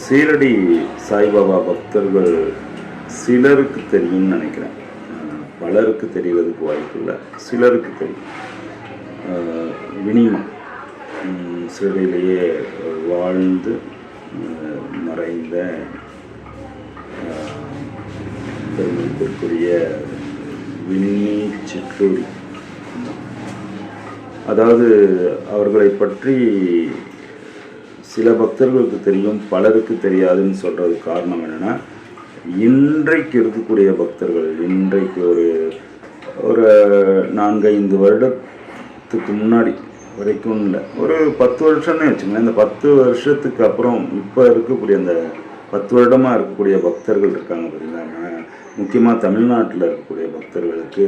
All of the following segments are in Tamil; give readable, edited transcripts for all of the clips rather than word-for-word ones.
சீரடி சாய்பாபா பக்தர்கள் சிலருக்கு தெரியும்னு நினைக்கிறேன். பலருக்கு தெரிவதற்கு வாய்ப்பு இல்லை, சிலருக்கு தெரியும். வினிமா சீரடியிலேயே வாழ்ந்து மறைந்த பெருமதிப்பிற்குரிய வின்னி சிற்றூரி. அதாவது அவர்களை பற்றி சில பக்தர்களுக்கு தெரியும், பலருக்கு தெரியாதுன்னு சொல்கிறது காரணம் என்னென்னா, இன்றைக்கு இருக்கக்கூடிய பக்தர்கள், இன்றைக்கு ஒரு 4-5 வருடத்துக்கு முன்னாடி வரைக்கும் இல்லை, ஒரு 10 வருஷம்னு வச்சுக்கோங்களேன். இந்த 10 வருஷத்துக்கு அப்புறம் இப்போ இருக்கக்கூடிய அந்த 10 வருடமாக இருக்கக்கூடிய பக்தர்கள் இருக்காங்க பார்த்தீங்கன்னா, முக்கியமாக தமிழ்நாட்டில் இருக்கக்கூடிய பக்தர்களுக்கு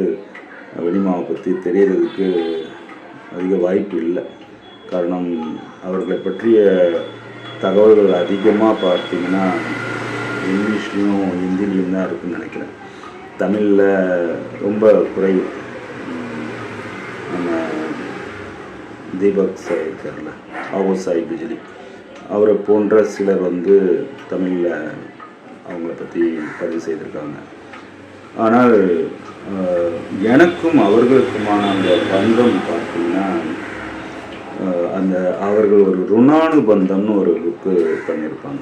வெளிமாவை பற்றி தெரியறதுக்கு அதிக வாய்ப்பு இல்லை. காரணம், அவர்களை பற்றிய தகவல்கள் அதிகமாக பார்த்திங்கன்னா இங்கிலீஷ்லேயும் ஹிந்திலையும் தான் இருக்குதுன்னு நினைக்கிறேன். தமிழில் ரொம்ப குறைவு. நம்ம தீபக் சாய் இருக்கார்ல, ஆவோ சாய் பிஜிலி, அவரை போன்ற சிலர் தமிழில் அவங்கள பற்றி பதிவு செய்திருக்காங்க. ஆனால் எனக்கும் அவர்களுக்குமான அந்த பந்தம் பார்த்திங்கன்னா, அவர்கள் ஒரு ருணானுபந்தம்னு ஒரு புக்கு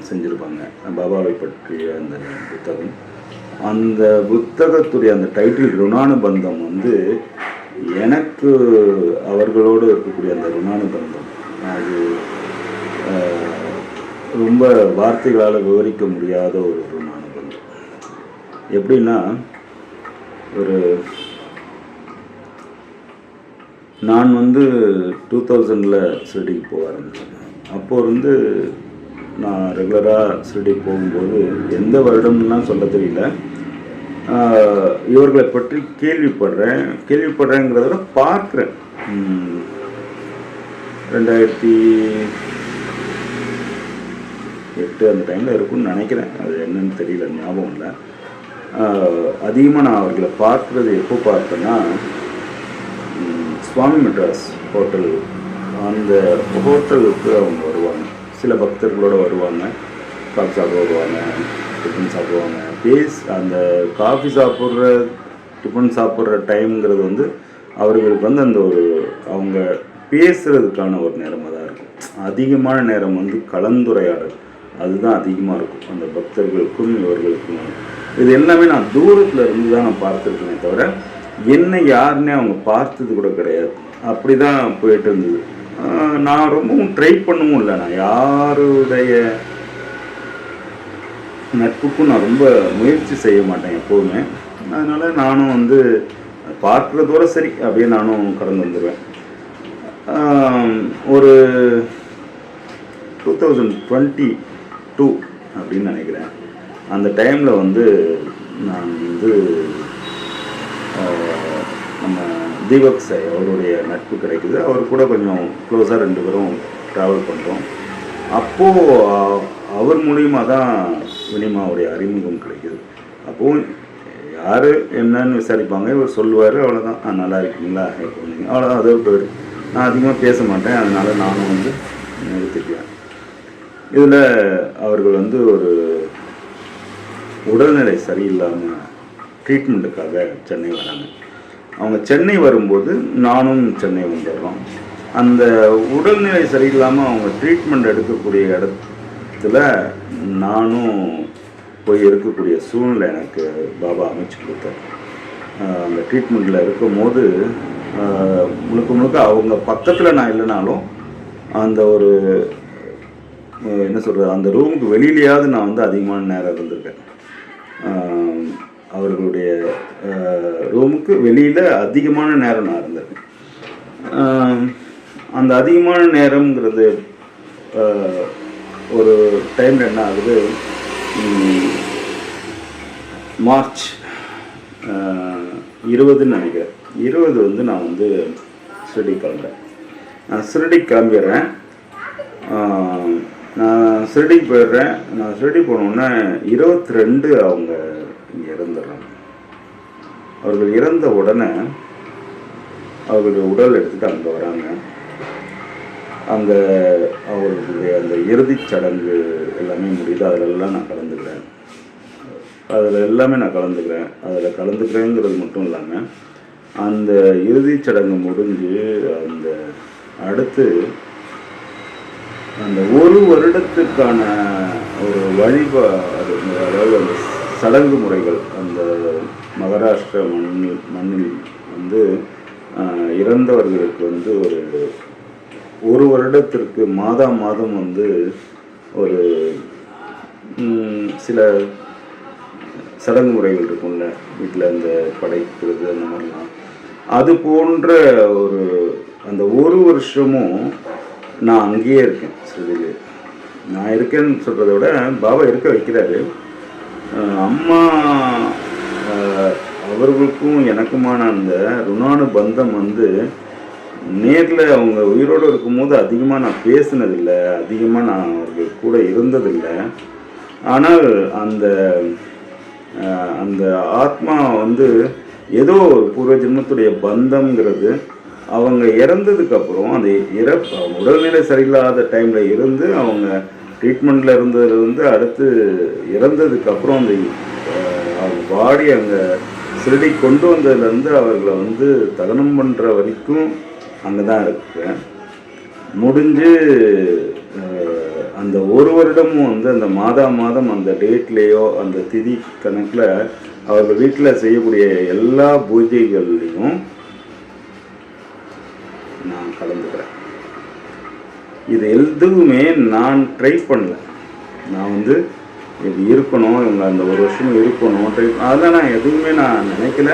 செஞ்சுருப்பாங்க பாபாவை பற்றிய அந்த புத்தகம். அந்த புத்தகத்துடைய அந்த டைட்டில் ருணானுபந்தம் எனக்கு அவர்களோடு இருக்கக்கூடிய அந்த ருணானுபந்தம் அது ரொம்ப வார்த்தைகளால் விவரிக்க முடியாத ஒரு ருணானுபந்தம். எப்படின்னா, நான் 2000 ஷிரடிக்கு போக ஆரம்பித்தேன். அப்போது நான் ரெகுலராக ஷிரடிக்கு போகும்போது எந்த வருடம்லாம் சொல்ல தெரியல, இவர்களை பற்றி கேள்விப்படுறேங்கிறத பார்க்குறேன். 2008 அந்த டைமில் இருக்குன்னு நினைக்கிறேன், அது என்னன்னு தெரியல, ஞாபகம் இல்லை. அதிகமாக நான் அவர்களை பார்க்குறது எப்போ பார்த்தேன்னா, சுவாமி மெட்ராஸ் ஹோட்டல், அந்த ஹோட்டலுக்கு அவங்க வருவாங்க, சில பக்தர்களோடு வருவாங்க, காஃபி சாப்பிட வருவாங்க, டிஃபன் சாப்பிடுவாங்க. அந்த காஃபி சாப்பிட்ற டிஃபன் சாப்பிட்ற டைம்ங்கிறது அவர்களுக்கு அந்த அவங்க பேசுகிறதுக்கான ஒரு நேரமாக தான் இருக்கும். அதிகமான நேரம் கலந்துரையாடல், அதுதான் அதிகமாக இருக்கும் அந்த பக்தர்களுக்கும் இவர்களுக்கும். இது எல்லாமே நான் தூரத்தில் இருந்து தான் நான் பார்த்துருக்கேனே தவிர என்ன யாருன்னே அவங்க பார்த்தது கூட கிடையாது. அப்படி தான் போயிட்டு இருந்தது. நான் ரொம்பவும் ட்ரை பண்ணவும் இல்லை. நான் யாருடைய நட்புக்கும் நான் ரொம்ப முயற்சி செய்ய மாட்டேன் எப்போதுமே. அதனால் நானும் பார்க்குறதோட சரி அப்படியே நானும் கடந்து வந்துடுவேன். ஒரு 2022 அப்படின்னு நினைக்கிறேன். அந்த டைமில் நான் நம்ம தீபக் சாய் அவருடைய நட்பு கிடைக்குது. அவர் கூட கொஞ்சம் க்ளோஸாக 2 பேரும் ட்ராவல் பண்ணுறோம். அப்போது அவர் மூலியமாக தான் வினிமாவுடைய அறிமுகம் கிடைக்குது. அப்போது யார் என்னன்னு விசாரிப்பாங்க, இவர் சொல்லுவார், அவ்வளோதான், நல்லா இருக்கீங்களா, எப்போங்க, அவ்வளோதான், அதே போயிடு. நான் அதிகமாக பேச மாட்டேன், அதனால் நானும் நிறுத்திக்குவேன். இதில் அவர்கள் ஒரு உடல்நிலை சரியில்லாமல் ட்ரீட்மெண்ட்டுக்காக சென்னை வராங்க. அவங்க சென்னை வரும்போது நானும் சென்னை வந்துடுறோம். அந்த உடல்நிலை சரியில்லாமல் அவங்க ட்ரீட்மெண்ட் எடுக்கக்கூடிய இடத்துல நானும் போய் இருக்கக்கூடிய சூழ்நிலை எனக்கு பாபா அமைச்சு கொடுத்தார். அந்த ட்ரீட்மெண்ட்டில் இருக்கும்போது முழுக்க அவங்க பக்கத்தில் நான் இல்லைனாலும் அந்த என்ன சொல்கிறது, அந்த ரூமுக்கு வெளியிலேயாவது நான் அதிகமான நேரம் இருந்திருக்கேன். அவர்களுடைய ரூமுக்கு வெளியில் அதிகமான நேரம் நான் இருந்திருக்கேன். அந்த அதிகமான நேரம்ங்கிறது ஒரு டைமில் என்ன ஆகுது, மார்ச் 20ன்னு நினைக்கிறேன். 20 நான் ஷிரடி கிளம்புறேன். நான் ஷிரடி கிளம்பிடுறேன். நான் ஷிரடி போயிடுறேன். நான் ஷிரடி போனோன்னே 22 அவங்க இங்கே இறந்துடுறாங்க. அவர்கள் இறந்த உடனே அவர்களுடைய உடல் எடுத்துகிட்டு அங்கே வராங்க. அங்கே அவர்களுடைய அந்த இறுதிச் சடங்கு எல்லாமே முடியுது, அதிலெல்லாம் நான் கலந்துக்கிறேன். அதில் கலந்துக்கிறேங்கிறது மட்டும் இல்லாமல் அந்த இறுதிச் சடங்கு முடிஞ்சு அந்த அடுத்து அந்த ஒரு வருடத்துக்கான ஒரு வழிபாடு, அதாவது அந்த சடங்கு முறைகள், அந்த மகாராஷ்டிரா மண்ணில் வந்து இறந்தவர்களுக்கு வந்து ஒரு வருடத்திற்கு மாதம் வந்து ஒரு சில சடங்கு முறைகள் இருக்கும்ல, வீட்டில் அந்த படைக்கிறது அந்த மாதிரிலாம், அது போன்ற அந்த ஒரு வருஷமும் நான் அங்கேயே இருக்கேன். சிறுதிலே நான் இருக்கேன்னு சொல்கிறத விட பாபா இருக்க வைக்கிறாரு. அம்மா அவர்களுக்கும் எனக்குமான அந்த ருணானுபந்தம் வந்து நேரில் அவங்க உயிரோடு இருக்கும்போது அதிகமாக நான் பேசினதில்லை, அதிகமாக நான் அவர்கள் கூட இருந்ததில்லை. ஆனால் அந்த ஆத்மா வந்து ஏதோ ஒரு பூர்வ ஜென்மத்துடைய பந்தம்ங்கிறது அவங்க இறந்ததுக்கப்புறம், அந்த அவங்க உடல்நிலை சரியில்லாத டைமில் இருந்து அவங்க ட்ரீட்மெண்ட்டில் இருந்ததுலேருந்து அடுத்து இறந்ததுக்கப்புறம் அவங்க பாடி அங்கே சிறுடி கொண்டு வந்ததுலேருந்து அவர்களை வந்து தகனம் பண்ணுற வரைக்கும் அங்கே தான் இருக்கேன். முடிஞ்சு அந்த ஒரு வருடமும் வந்து அந்த மாதம் அந்த டேட்லேயோ அந்த திதி கணக்கில் அவர்கள் வீட்டில் செய்யக்கூடிய எல்லா பூஜைகள்லையும் நான் கலந்துக்கிறேன். இது எதுவுமே நான் ட்ரை பண்ணல. நான் வந்து இது இருக்கணும், இவங்க அந்த ஒரு வருஷம் இருக்கணும் அதெல்லாம் நான் எதுவுமே நான் நினைக்கல.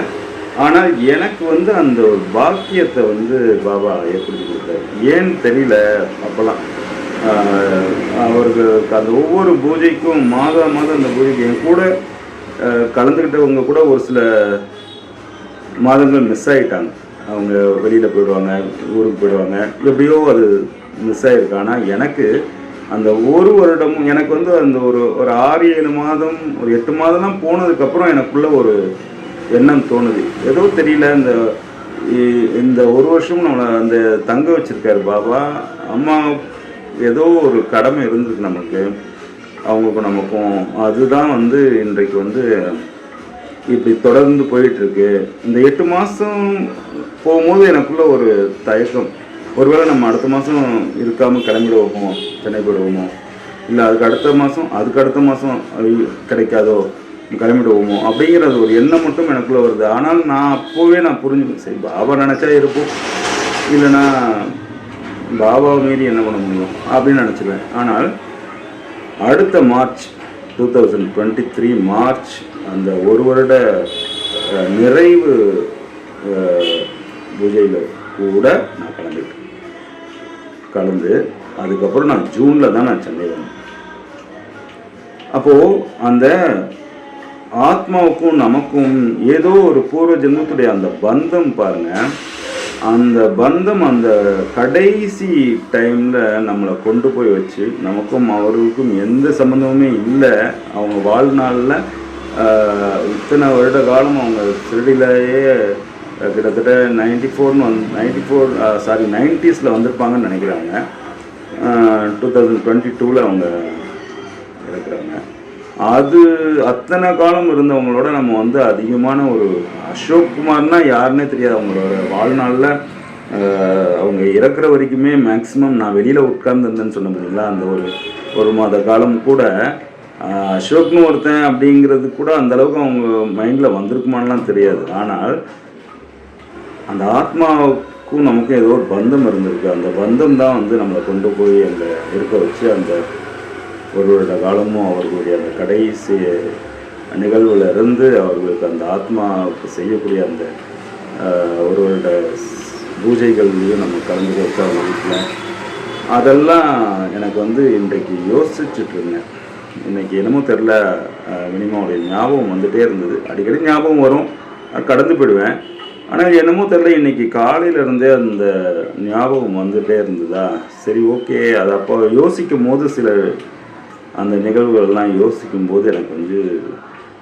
ஆனால் எனக்கு வந்து அந்த ஒரு பாக்கியத்தை வந்து பாபா ஏற்படுத்தி கொடுத்தாரு. ஏன்னு தெரியல. அப்போல்லாம் அவருக்கு அந்த ஒவ்வொரு பூஜைக்கும் மாதம் அந்த பூஜைக்கு என் கூட கலந்துக்கிட்டவங்க கூட ஒரு சில மாதங்கள் மிஸ் ஆகிட்டாங்க. அவங்க வெளியில் போயிடுவாங்க, ஊருக்கு போயிடுவாங்க, எப்படியோ அது மிஸ் ஆகிருக்கு. ஆனால் எனக்கு அந்த ஒரு வருடமும் எனக்கு வந்து அந்த ஒரு 6-7 மாதம், ஒரு 8 மாதம்லாம் போனதுக்கப்புறம் எனக்குள்ள ஒரு எண்ணம் தோணுது. ஏதோ தெரியல, இந்த ஒரு வருஷமும் நம்மளை அந்த தங்க வச்சுருக்காரு பாபா. அம்மா ஏதோ ஒரு கடமை இருந்திருக்கு நமக்கு, அவங்களுக்கும் நமக்கும். அதுதான் வந்து இன்றைக்கு வந்து இப்படி தொடர்ந்து போயிட்டுருக்கு. இந்த 8 மாதம் போகும்போது எனக்குள்ள ஒரு தயக்கம், ஒருவேளை நம்ம அடுத்த மாதம் இருக்காமல் கிளம்பிடுவோமோ, சென்னை போயிடுவோமோ, இல்லை அதுக்கு அடுத்த மாதம் கிடைக்காதோ, கிளம்பிடுவோமோ அப்படிங்கிறது ஒரு எண்ணம் மட்டும் எனக்குள்ளே வருது. ஆனால் நான் அப்போவே நான் புரிஞ்சுக்கணும், சரி பாபா நினச்சா இருப்போம், இல்லைன்னா பாபாவை மீறி என்ன பண்ண முடியும் அப்படின்னு நினச்சிடுவேன். ஆனால் அடுத்த மார்ச் 2023 மார்ச் அந்த ஒரு வருட நிறைவு பூஜையில் கூட நான் கலந்து அதுக்கப்புறம் நான் ஜூனில் தான் நான் சென்னை வந்தேன். அப்போது அந்த ஆத்மாவுக்கும் நமக்கும் ஏதோ ஒரு பூர்வ ஜென்மத்துடைய அந்த பந்தம் பாருங்கள், அந்த பந்தம் அந்த கடைசி டைமில் நம்மளை கொண்டு போய் வச்சு, நமக்கும் அவர்களுக்கும் எந்த சம்மந்தமுமே இல்லை. அவங்க வாழ்நாளில் இத்தனை வருட காலம் அவங்க சிறுடியிலேயே கிட்டத்தட்ட 90s வந்திருப்பாங்கன்னு நினைக்கிறாங்க. 2022 அவங்க இருக்கிறாங்க. அது அத்தனை காலம் இருந்தவங்களோட நம்ம வந்து அதிகமான ஒரு அசோக் குமார்னா யாருன்னே தெரியாது. அவங்களோட வாழ்நாளில் அவங்க இறக்குற வரைக்குமே மேக்ஸிமம் நான் வெளியில் உட்கார்ந்துருந்தேன்னு சொன்ன பார்த்தீங்களா, அந்த ஒரு மாத காலம் கூட அசோக்னு ஒருத்தன் அப்படிங்கிறது கூட அந்தளவுக்கு அவங்க மைண்டில் வந்திருக்குமானலாம் தெரியாது. ஆனால் அந்த ஆத்மாவுக்கும் நமக்கும் ஏதோ ஒரு பந்தம் இருந்திருக்கு. அந்த பந்தம் தான் வந்து நம்மளை கொண்டு போய் அங்கே இருக்க வச்சு அந்த ஒரு வருட காலமும் அவர்களுடைய அந்த கடைசி நிகழ்வில் இருந்து அவர்களுக்கு அந்த ஆத்மாவுக்கு செய்யக்கூடிய அந்த ஒரு வருட பூஜைகள்லையும் நம்ம கலந்து வச்சு அவங்க வீட்டில் அதெல்லாம் எனக்கு வந்து இன்றைக்கு யோசிச்சுட்டு இருந்தேன். இன்றைக்கி என்னமோ தெரில, மினிமாவுடைய ஞாபகம் வந்துகிட்டே இருந்தது. அடிக்கடி ஞாபகம் வரும், கடந்து போயிடுவேன். ஆனால் என்னமோ தெரில, இன்றைக்கி காலையிலேருந்தே அந்த ஞாபகம் வந்துகிட்டே இருந்ததா. சரி, ஓகே. அது அப்போ யோசிக்கும் போது சில அந்த நிகழ்வுகள்லாம் யோசிக்கும்போது எனக்கு வந்து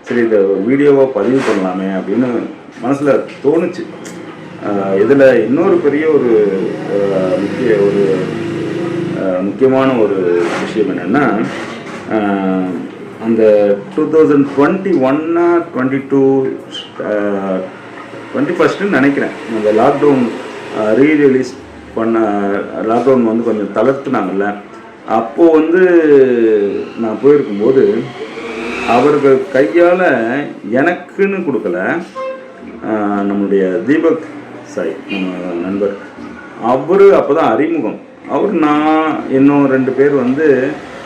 சரி இந்த வீடியோவாக பதிவு பண்ணலாமே அப்படின்னு மனசில் தோணுச்சு. இதில் இன்னொரு பெரிய ஒரு முக்கியமான ஒரு விஷயம் என்னென்னா, அந்த 2021 22 21 நினைக்கிறேன், அந்த லாக்டவுன் ரீரிலீஸ் பண்ண, லாக்டவுன் வந்து கொஞ்சம் தளர்த்துனாங்கல்ல, அப்போது வந்து நான் போயிருக்கும்போது அவர்கள் கையால் எனக்குன்னு கொடுக்கல, நம்மளுடைய தீபக் சாய் நம்ம நண்பர், அவர் அப்போ தான் அறிமுகம். அவர் நான் இன்னும் 2 பேர் வந்து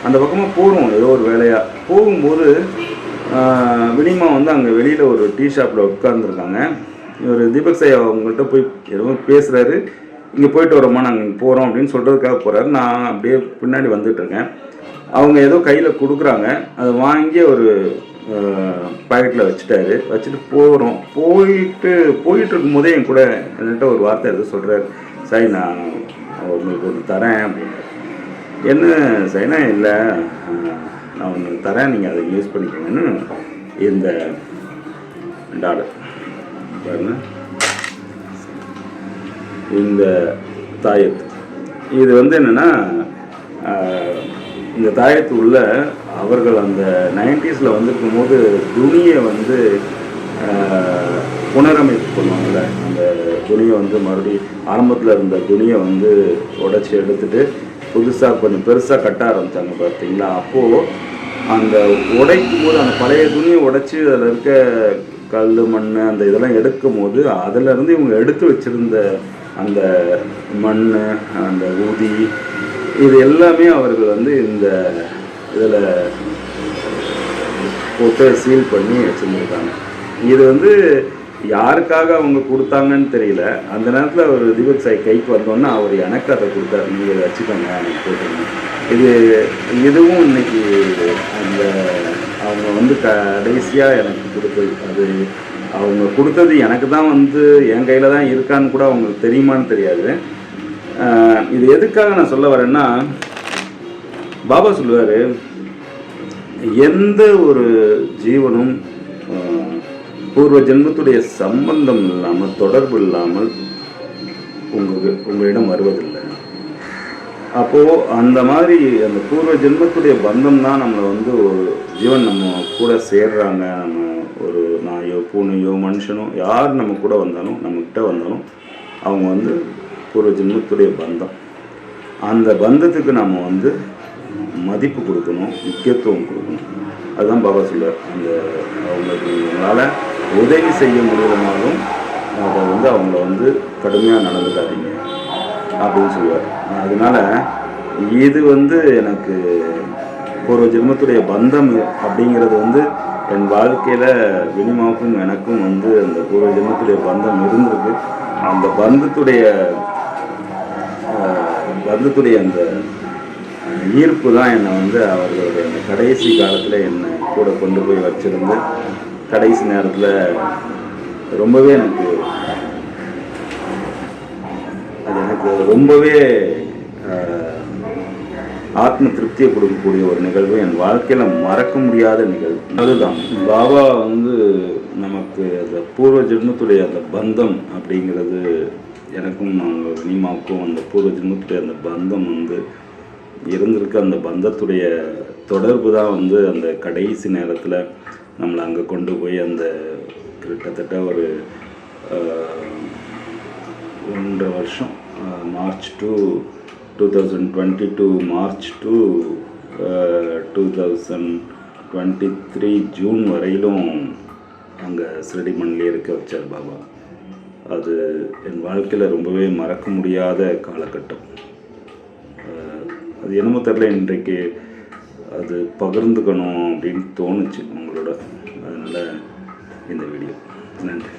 அந்த பக்கமாக போகிறோம் ஏதோ ஒரு வேலையாக. போகும்போது வினிமா வந்து அங்கே வெளியில் ஒரு டீ ஷாப்பில் உட்காந்துருக்காங்க. இவர் தீபக் சாய் அவங்கள்ட்ட போய் ஏதோ பேசுகிறாரு, இங்கே போயிட்டு வரோம்மா, நாங்கள் இங்கே போகிறோம் அப்படின்னு சொல்கிறதுக்காக போகிறாரு. நான் அப்படியே பின்னாடி வந்துட்டுருக்கேன். அவங்க ஏதோ கையில் கொடுக்குறாங்க, அதை வாங்கி ஒரு பாக்கெட்டில் வச்சுட்டு போகிறோம். போயிட்டு இருக்கும்போதே என் கூட என்கிட்ட ஒரு வார்த்தை எதுவும் சொல்கிறார், சாய் நான் உங்களுக்கு ஒன்று தரேன் அப்படின்னு. என்ன சாய்னா, இல்லை நான் ஒன்று தரேன், நீங்கள் அதை யூஸ் பண்ணிக்கோங்கன்னு இந்த டாலர் பாருங்க, இந்த தாயத்து. இது வந்து என்னென்னா, இந்த தாயத்து உள்ள அவர்கள் அந்த 90s வந்திருக்கும் போது துணியை வந்து புனரமைப்பு பண்ணுவாங்கள்ல, அந்த துணியை வந்து மறுபடியும் ஆரம்பத்தில் இருந்த துணியை வந்து உடச்சி எடுத்துகிட்டு புதுசாக கொஞ்சம் பெருசாக கட்ட ஆரம்பித்தாங்க பார்த்தீங்களா. அப்போது அந்த உடைக்கும் போது அந்த பழைய துணியை உடைச்சி அதில் இருக்க கல் மண் அந்த இதெல்லாம் எடுக்கும் போது அதிலேருந்து இவங்க எடுத்து வச்சுருந்த அந்த மண், அந்த ஊதி, இது எல்லாமே அவர்கள் வந்து இந்த இதில் போட்டு சீல் பண்ணி வச்சுருந்துருக்காங்க. இது வந்து யாருக்காக அவங்க கொடுத்தாங்கன்னு தெரியல. அந்த நேரத்தில் அவர் தீபக் சாய் கைக்கு வந்தோன்னா அவர் எனக்கு அதை கொடுத்தாரு, நீங்கள் இதை வச்சுக்கோங்க எனக்கு போட்டுருங்க. இதுவும் இன்னைக்கு அந்த அவங்க வந்து கடைசியாக எனக்கு கொடுத்தது, அது அவங்க கொடுத்தது எனக்கு தான் வந்து என் கையில் தான் இருக்கான்னு கூட அவங்களுக்கு தெரியுமான்னு தெரியாது. இது எதுக்காக நான் சொல்ல வரேன்னா, பாபா சொல்லுவார், எந்த ஒரு ஜீவனும் பூர்வ ஜென்மத்துடைய சம்பந்தம் இல்லாமல், தொடர்பு இல்லாமல் உங்களிடம் வருவதில்லை. அப்போது அந்த மாதிரி அந்த பூர்வ ஜென்மத்துடைய பந்தம் தான் நம்மளை வந்து ஒரு ஜீவன் நம்ம கூட சேர்றாங்க. நம்ம ஒரு நாயோ பூனையோ மனுஷனோ யார் நம்ம கூட வந்தாலும், நம்மக்கிட்ட வந்தாலும் அவங்க வந்து பூர்வ ஜென்மத்துடைய பந்தம். அந்த பந்தத்துக்கு நம்ம வந்து மதிப்பு கொடுக்கணும், முக்கியத்துவம் கொடுக்கணும். அதுதான் பாபா சொல்லுவார், அந்த அவங்களுக்கு உங்களால் உதவி செய்ய முடியலனாலும் அதை வந்து அவங்கள வந்து கடுமையாக நடந்துக்காதீங்க அப்படின்னு சொல்லுவார். அதனால் இது வந்து எனக்கு பூர்வ ஜென்மத்துடைய பந்தம் அப்படிங்கிறது வந்து என் வாழ்க்கையில் வினிமாவுக்கும் எனக்கும் வந்து அந்த பூர்வ ஜென்மத்துடைய பந்தம் இருந்திருக்கு. அந்த பந்தத்துடைய அந்த ஈர்ப்பு தான் என்னை வந்து அவர்களுடைய அந்த கடைசி காலத்தில் என்னை கூட கொண்டு போய் வச்சுருந்து கடைசி நேரத்தில் ரொம்பவே எனக்கு ரொம்பவே ஆத்ம திருப்தியை கொடுக்கக்கூடிய ஒரு நிகழ்வு, என் வாழ்க்கையில் மறக்க முடியாத நிகழ்வு. அதுதான் பாபா வந்து நமக்கு அந்த பூர்வ ஜென்மத்துடைய அந்த பந்தம் அப்படிங்கிறது, எனக்கும் நாங்கள் வினிமாவுக்கும் அந்த பூர்வ ஜென்மத்துடைய அந்த பந்தம் வந்து இருந்திருக்கு. அந்த பந்தத்துடைய தொடர்பு தான் வந்து அந்த கடைசி நேரத்தில் நம்மளை அங்கே கொண்டு போய் அந்த கிட்டத்தட்ட ஒரு 1.5 வருஷம், March to 2022 March to 2023 June வரையிலும் அங்கே சிரடி மண்ணிலே இருக்க வச்சார் பாபா. அது என் வாழ்க்கையில் ரொம்பவே மறக்க முடியாத காலகட்டம். அது என்னமோ தெரில, இன்றைக்கு அது பகிர்ந்துக்கணும் அப்படின்னு தோணுச்சு உங்களோட. அதனால் இந்த வீடியோ. நன்றி.